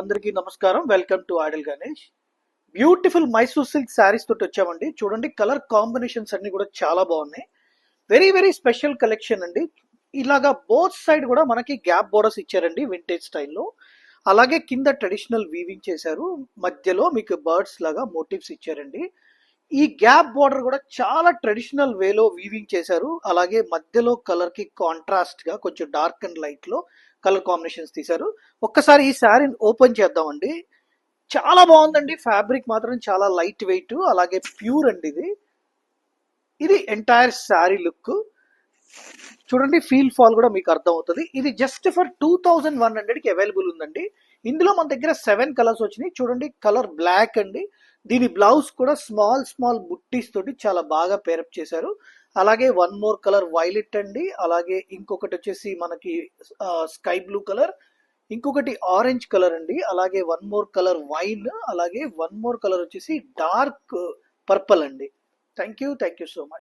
అందరికీ నమస్కారం. Welcome to Adil Ganesh. Beautiful Mysore silk saris తోటి వచ్చామండి. చూడండి, కలర్ కాంబినేషన్స్ అన్ని కూడా చాలా బాగున్నాయి. వెరీ వెరీ స్పెషల్ కలెక్షన్ అండి. ఇలాగా బోత్ సైడ్ కూడా మనకి గ్యాప్ బోర్డర్స్ ఇచ్చారండి వింటేజ్ స్టైల్లో. అలాగే కింద ట్రెడిషనల్ వీవింగ్ చేశారు. మధ్యలో మీకు బర్డ్స్ లాగా మోటివ్స్ ఇచ్చారండి. ఈ గ్యాప్ బోర్డర్ కూడా చాలా ట్రెడిషనల్ వేలో వీవింగ్ చేశారు. అలాగే మధ్యలో కలర్ కి కాంట్రాస్ట్ గా కొంచెం డార్క్ అండ్ లైట్ లో కలర్ కాంబినేషన్స్ తీశారు. ఒక్కసారి ఈ శారీని ఓపెన్ చేద్దామండి. చాలా బాగుందండి. ఫ్యాబ్రిక్ మాత్రం చాలా లైట్ వెయిట్, అలాగే ప్యూర్ అండి. ఇది ఎంటైర్ శారీ లుక్. చూడండి, ఫీల్ ఫాల్ కూడా మీకు అర్థం అవుతుంది. ఇది జస్ట్ ఫర్ 2100 కి అవైలబుల్ ఉందండి. ఇందులో మన దగ్గర 7 కలర్స్ వచ్చినాయి. చూడండి, కలర్ బ్లాక్ అండి. దీని బ్లౌజ్ కూడా స్మాల్ స్మాల్ బుట్టీస్ తోటి చాలా బాగా పేరప్ చేశారు. అలాగే వన్ మోర్ కలర్ వైలెట్ అండి. అలాగే ఇంకొకటి వచ్చేసి మనకి స్కై బ్లూ కలర్, ఇంకొకటి ఆరెంజ్ కలర్ అండి. అలాగే వన్ మోర్ కలర్ వైన్, అలాగే వన్ మోర్ కలర్ వచ్చేసి డార్క్ పర్పుల్ అండి. Thank you so much.